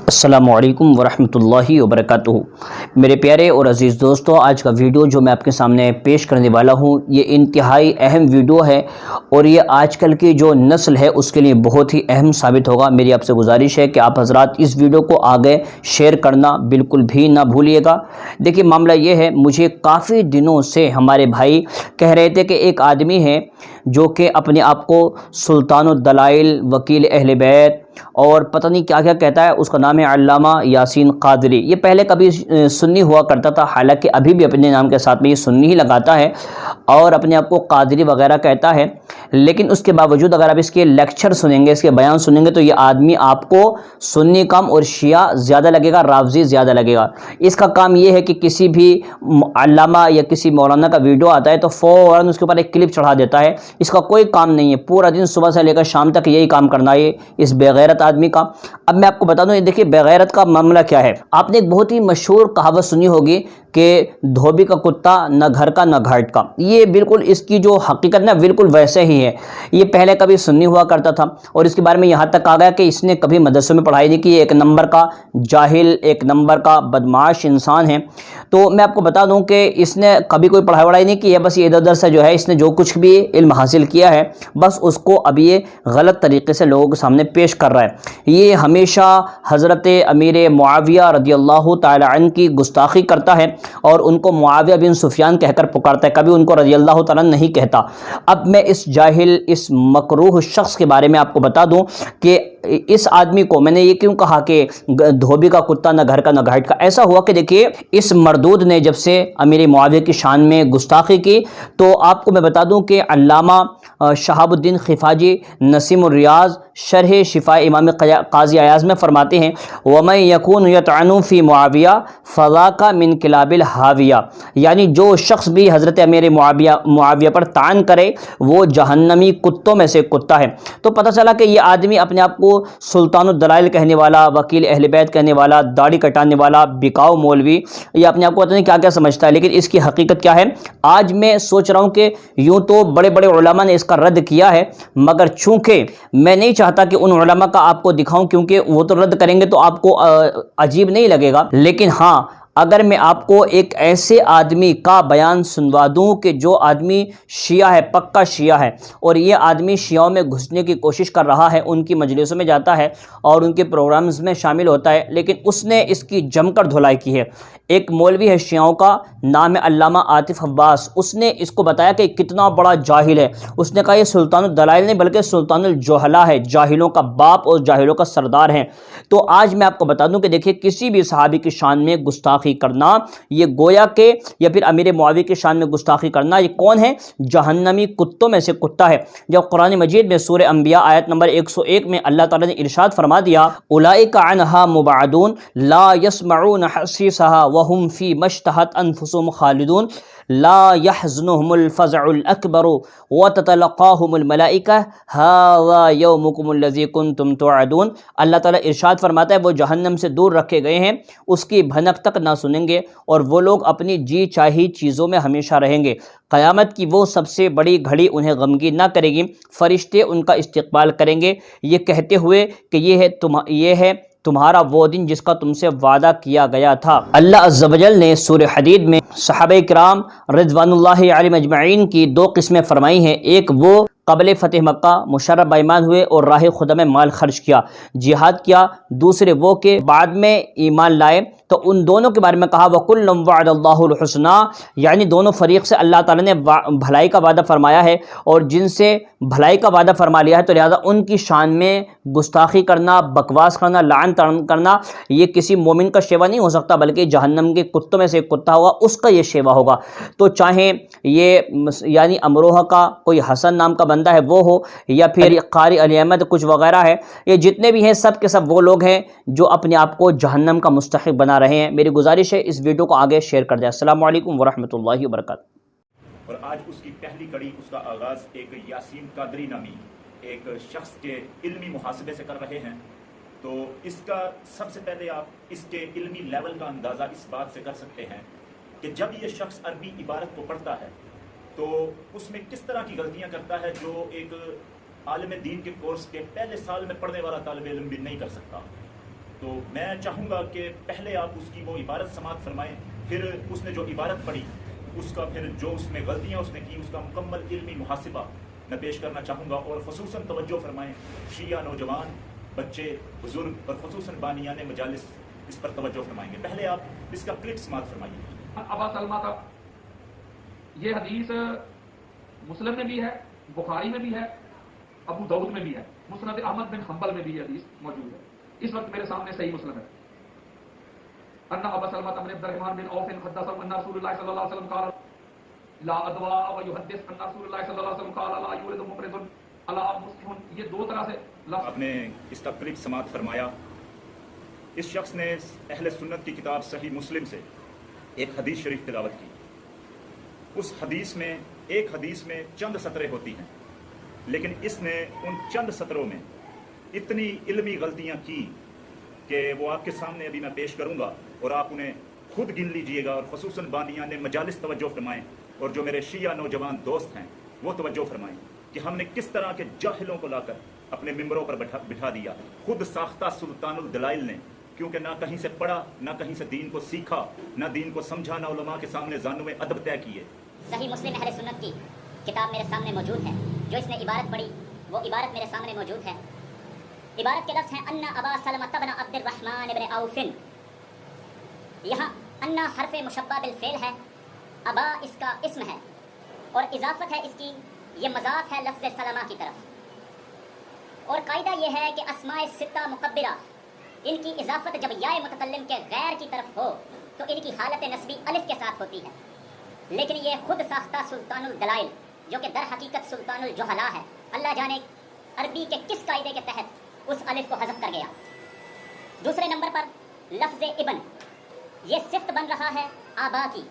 السلام علیکم ورحمۃ اللہ وبرکاتہ۔ میرے پیارے اور عزیز دوستو، آج کا ویڈیو جو میں آپ کے سامنے پیش کرنے والا ہوں یہ انتہائی اہم ویڈیو ہے اور یہ آج کل کی جو نسل ہے اس کے لیے بہت ہی اہم ثابت ہوگا۔ میری آپ سے گزارش ہے کہ آپ حضرات اس ویڈیو کو آگے شیئر کرنا بالکل بھی نہ بھولیے گا۔ دیکھیے معاملہ یہ ہے، مجھے کافی دنوں سے ہمارے بھائی کہہ رہے تھے کہ ایک آدمی ہے جو کہ اپنے آپ کو سلطان الدلائل، وکیل اہل بیت اور پتہ نہیں کیا کیا کہتا ہے، اس کا نام ہے علامہ یاسین قادری۔ یہ پہلے کبھی سنی ہوا کرتا تھا، حالانکہ ابھی بھی اپنے نام کے ساتھ میں یہ سنی ہی لگاتا ہے اور اپنے آپ کو قادری وغیرہ کہتا ہے، لیکن اس کے باوجود اگر آپ اس کے لیکچر سنیں گے، اس کے بیان سنیں گے تو یہ آدمی آپ کو سنی کم اور شیعہ زیادہ لگے گا، رافضی زیادہ لگے گا۔ اس کا کام یہ ہے کہ کسی بھی علامہ یا کسی مولانا کا ویڈیو آتا ہے تو فوراً اس کے اوپر ایک کلپ چڑھا دیتا ہے۔ اس کا کوئی کام نہیں ہے، پورا دن صبح سے لے کر شام تک یہی کام کرنا ہے اس بغیرت آدمی کا۔ اب میں آپ کو بتا دوں، یہ دیکھیے بغیرت کا معاملہ کیا ہے۔ آپ نے ایک بہت ہی مشہور کہاوت سنی ہوگی کہ دھوبی کا کتا نہ گھر کا نہ گھاٹ کا۔ یہ بالکل اس کی جو حقیقت نا بالکل ویسے ہی ہے۔ یہ پہلے کبھی سنی ہوا کرتا تھا اور اس کے بارے میں یہاں تک آ گیا کہ اس نے کبھی مدرسے میں پڑھائی نہیں کی، ایک نمبر کا جاہل، ایک نمبر کا بدمعاش انسان ہے۔ تو میں آپ کو بتا دوں کہ اس نے کبھی کوئی پڑھائی وڑھائی نہیں کی ہے، بس یہ ادھر ادھر سے جو ہے اس نے جو کچھ بھی علم حاصل کیا ہے بس اس کو اب یہ غلط طریقے سے لوگوں کے سامنے پیش کر رہا ہے۔ یہ ہمیشہ حضرت امیر معاویہ رضی اللہ تعالی عنہ کی گستاخی کرتا ہے اور ان کو معاویہ بن سفیان کہہ کر پکارتا ہے، کبھی ان کو رضی اللہ تعالی عنہ نہیں کہتا۔ اب میں اس جاہل، اس مکروہ شخص کے بارے میں آپ کو بتا دوں کہ اس آدمی کو میں نے یہ کیوں کہا کہ دھوبی کا کتا نہ گھر کا نہ گھاٹ کا۔ ایسا ہوا کہ دیکھیے اس مردود نے جب سے امیر معاویہ کی شان میں گستاخی کی تو آپ کو میں بتا دوں کہ علامہ شہاب الدین خفاجی نسیم الریاض شرح شفاء امام قاضی ایاز میں فرماتے ہیں وَمَن يَكُونُ يَطْعَنُ فِي مُعَاوِيَةَ فَذَاكَ مِن كِلَابِ الْحَاوِيَةِ، یعنی جو شخص بھی حضرت امیر معاویہ پر طعن کرے وہ جہنمی کتوں میں سے کتا ہے۔ تو پتہ چلا کہ یہ آدمی اپنے آپ کو سلطان الدلائل کہنے والا، وکیل اہل بیت کہنے والا، داڑھی کٹانے والا، بکاؤ مولوی، یہ اپنے آپ کو پتہ نہیں کیا کیا سمجھتا ہے، لیکن اس کی حقیقت کیا ہے آج میں سوچ رہا ہوں کہ یوں تو بڑے بڑے علماء نے اس کا رد کیا ہے، مگر چونکہ میں نہیں چاہتا کہ ان علماء کا آپ کو دکھاؤں کیونکہ وہ تو رد کریں گے تو آپ کو عجیب نہیں لگے گا، لیکن ہاں اگر میں آپ کو ایک ایسے آدمی کا بیان سنوا دوں کہ جو آدمی شیعہ ہے، پکا شیعہ ہے، اور یہ آدمی شیعوں میں گھسنے کی کوشش کر رہا ہے، ان کی مجلسوں میں جاتا ہے اور ان کے پروگرامز میں شامل ہوتا ہے، لیکن اس نے اس کی جم کر دھلائی کی ہے۔ ایک مولوی ہے شیعوں کا، نام ہے علامہ عاطف عباس، اس نے اس کو بتایا کہ کتنا بڑا جاہل ہے۔ اس نے کہا یہ سلطان الدلائل نہیں بلکہ سلطان الجہلا ہے، جاہلوں کا باپ اور جاہلوں کا سردار ہے۔ تو آج میں آپ کو بتا دوں کہ دیکھیے کسی بھی صحابی کی شان میں گستاخی کرنا، یہ گویا کہ یا پھر امیر معاویہ کی شان میں گستاخی کرنا، یہ کون ہے؟ جہنمی کتوں میں سے کتا ہے۔ جب قرآن مجید میں سورہ انبیاء آیت نمبر 101 میں اللہ تعالیٰ نے ارشاد فرما دیا اولئک عنہا مبعدون لا يسمعون حسیسہا وہم فی ما اشتہت انفسہم خالدون لا يحزنهم الفزع الاکبر وتتلقاهم الملائکہ ھذا یومکم الذی کنتم توعدون۔ اللہ تعالیٰ ارشاد فرماتا ہے وہ جہنم سے دور رکھے گئے ہیں، اس کی بھنک تک نہ سنیں گے اور وہ لوگ اپنی جی چاہی چیزوں میں ہمیشہ رہیں گے۔ قیامت کی وہ سب سے بڑی گھڑی انہیں غمگین نہ کرے گی، فرشتے ان کا استقبال کریں گے یہ کہتے ہوئے کہ یہ ہے تمہارا وہ دن جس کا تم سے وعدہ کیا گیا تھا۔ اللہ عز و جل نے سورہ حدید میں صحابہ کرام رضوان اللہ علیہم اجمعین کی دو قسمیں فرمائی ہیں، ایک وہ قبل فتح مکہ مشرف بایمان ہوئے اور راہ خدا میں مال خرچ کیا، جہاد کیا، دوسرے وہ کہ بعد میں ایمان لائے، تو ان دونوں کے بارے میں کہا وَكُلًّا وَعَدَ اللَّهُ الْحُسْنَىٰ، یعنی دونوں فریق سے اللہ تعالیٰ نے بھلائی کا وعدہ فرمایا ہے، اور جن سے بھلائی کا وعدہ فرما لیا ہے تو لہذا ان کی شان میں گستاخی کرنا، بکواس کرنا، لعن کرنا یہ کسی مومن کا شیوا نہیں ہو سکتا، بلکہ جہنم کے کتوں میں سے ایک کتا ہوگا، اس کا یہ شیوا ہوگا۔ تو چاہے یہ یعنی امروہہ کا کوئی حسن نام کا بندہ ہے وہ ہو، یا پھر قاری علی احمد کچھ وغیرہ ہے، یہ جتنے بھی ہیں سب کے سب وہ لوگ ہیں جو اپنے آپ کو جہنم کا مستحق بنا رہے ہیں۔ میری گزارش ہے اس ویڈیو کو آگے شیئر کر دیں۔ السلام علیکم ورحمۃ اللہ وبرکاتہ۔ اور آج اس کی پہلی کڑی، اس کا آغاز ایک یاسین قادری نامی ایک شخص کے علمی محاسبے سے کر رہے ہیں۔ تو اس کا سب سے پہلے آپ اس کے علمی لیول کا اندازہ اس بات سے کر سکتے ہیں کہ جب یہ شخص عربی عبارت کو پڑھتا ہے تو اس میں کس طرح کی غلطیاں کرتا ہے جو ایک عالم دین کے کورس کے پہلے سال میں پڑھنے والا طالب علم بھی نہیں کر سکتا۔ تو میں چاہوں گا کہ پہلے آپ اس کی وہ عبارت سماعت فرمائیں، پھر اس نے جو عبارت پڑھی اس کا پھر جو اس میں غلطیاں اس نے کی اس کا مکمل علمی محاسبہ میں پیش کرنا چاہوں گا، اور خصوصاً توجہ فرمائیں شیعہ نوجوان، بچے، بزرگ اور خصوصاً بانیان مجالس اس پر توجہ فرمائیں گے۔ پہلے آپ اس کا کلپ سماعت فرمائیے۔ ابا سلمہ کا یہ حدیث مسلم میں بھی ہے، بخاری میں بھی ہے، ابو داؤد میں بھی ہے، مسند احمد بن حنبل میں بھی یہ حدیث موجود ہے۔ اس وقت میرے سامنے صحیح مسلم ہے۔ ان ابا سلمہ بن عبد الرحمن بن عوف حدثهم ان رسول الله صلى الله عليه وسلم قال لا ادواء ويحدث ان رسول الله صلى الله عليه وسلم قال لا يولد ممرض الا مسلم۔ یہ دو طرح سے آپ نے اس کا کلپ سماعت فرمایا۔ اس شخص نے اہل سنت کی کتاب صحیح مسلم سے ایک حدیث شریف تلاوت کی۔ اس حدیث میں ایک حدیث میں چند سطریں ہوتی ہیں، لیکن اس نے ان چند سطروں میں اتنی علمی غلطیاں کی کہ وہ آپ کے سامنے ابھی میں پیش کروں گا، اور آپ انہیں خود گن لیجئے گا، اور خصوصاً بانیان مجالس توجہ فرمائیں، اور جو میرے شیعہ نوجوان دوست ہیں وہ توجہ فرمائیں کہ ہم نے کس طرح کے جاہلوں کو لا کر اپنے ممبروں پر بٹھا دیا، خود ساختہ سلطان الدلائل نے، کیونکہ نہ کہیں سے پڑھا، نہ کہیں سے دین کو سیکھا، نہ دین کو سمجھا، نہ علماء کے سامنے زانو ادب طے کیے۔ صحیح مسلم اہل سنت کی کتاب میرے سامنے موجود ہے، جو اس نے عبارت پڑھی وہ عبارت میرے سامنے موجود ہے۔ عبارت کے لفظ ہیں ان ابا سلمہ بن عبد الرحمن بن عوف۔ یہاں ان حرف مشبہ بالفعل ہے، ابا اس کا اسم ہے، اور اضافت ہے اس کی، یہ مضاف ہے لفظ سلمہ کی طرف۔ اور قاعدہ یہ ہے کہ اسماء ستہ مکبرہ ان کی اضافت جب یا متکلم کے غیر کی طرف ہو تو ان کی حالت نسبی الف کے ساتھ ہوتی ہے، لیکن یہ خود ساختہ سلطان الدلائل جو کہ در حقیقت سلطان الجہلا ہے، اللہ جانے عربی کے کس قاعدے کے تحت اس الف کو حذف کر گیا۔ دوسرے نمبر پر لفظ ابن، یہ صفت بن رہا ہے آبا کی،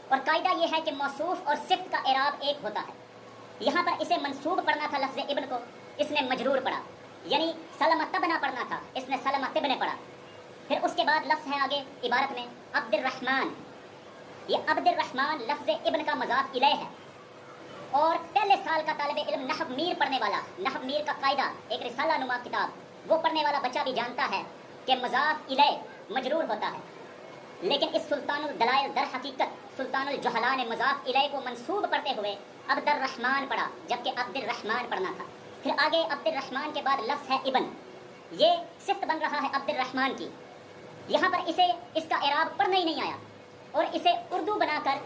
اور قاعدہ یہ ہے کہ موصوف اور صفت کا اعراب ایک ہوتا ہے۔ یہاں پر اسے منصوب پڑھنا تھا لفظ ابن کو، اس نے مجرور پڑھا، یعنی سلمہ تبنا پڑھنا تھا، اس نے سلمہ تبن پڑھا۔ پھر اس کے بعد لفظ ہے آگے عبارت میں عبد الرحمن، یہ عبد الرحمن لفظ ابن کا مضاف الیہ ہے، اور پہلے سال کا طالب علم نحو میر پڑھنے والا، نحو میر کا قاعدہ ایک رسالہ نما کتاب، وہ پڑھنے والا بچہ بھی جانتا ہے کہ مضاف الیہ مجرور ہوتا ہے، لیکن اس سلطان الدلائل در حقیقت سلطان الجہلا نے مضاف الیہ کو منصوب پڑھتے ہوئے عبد الرحمن پڑھا، جبکہ عبد الرحمن پڑھنا تھا۔ پھر آگے عبد الرحمن کے بعد لفظ ہے ابن، یہ صفت بن رہا ہے عبد الرحمن کی، یہاں پر اسے اس کا اعراب پڑھنا ہی نہیں آیا، اور اسے اردو بنا کر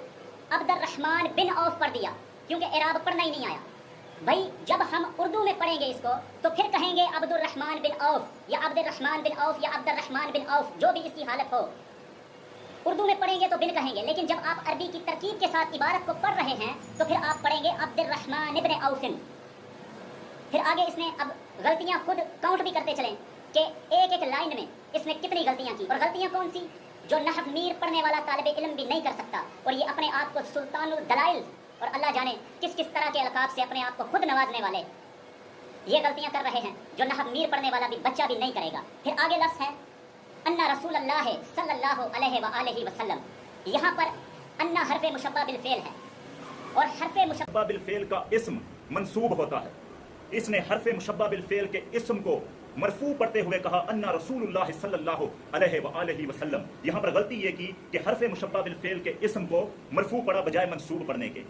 عبد الرحمن بن عوف پڑھ دیا، کیونکہ اعراب پڑھنا ہی نہیں آیا۔ بھائی جب ہم اردو میں پڑھیں گے اس کو تو پھر کہیں گے عبد الرحمن بن عوف یا عبد الرحمن بن عوف یا عبد الرحمن بن عوف، جو بھی اس کی حالت ہو، اردو میں پڑھیں گے تو بن کہیں گے، لیکن جب آپ عربی کی ترکیب کے ساتھ عبارت کو پڑھ رہے ہیں تو پھر آپ پڑھیں گے عبد الرحمن بن عوف۔ پھر آگے اس نے اب غلطیاں خود کاؤنٹ بھی کرتے چلیں کہ ایک ایک لائن میں اس نے کتنی غلطیاں کی، اور غلطیاں کون سی جو نحو میر پڑھنے والا طالب علم بھی نہیں کر سکتا، اور یہ اپنے آپ کو سلطان الدلائل اور اللہ جانے کس کس طرح کے القاب سے اپنے آپ کو خود نوازنے والے یہ غلطیاں کر رہے ہیں جو نحو میر پڑھنے والا بھی بچہ بھی نہیں کرے گا۔ پھر آگے لفظ ہے ان رسول اللہ صلی اللہ علیہ وآلہ وسلم، یہاں پر ان حرف مشبہ بالفعل ہے، اور حرف مشبہ بالفعل کا اسم منصوب ہوتا ہے، اس نے حرف مشبہ بالفعل کے اسم کو مرفوع پڑھتے ہوئے کہا ان رسول اللہ صلی اللہ علیہ وآلہ وسلم۔ یہاں پر غلطی یہ کی کہ حرف مشبہ بالفعل کے اسم کو مرفوع پڑھا بجائے منصوب پڑھنے کے۔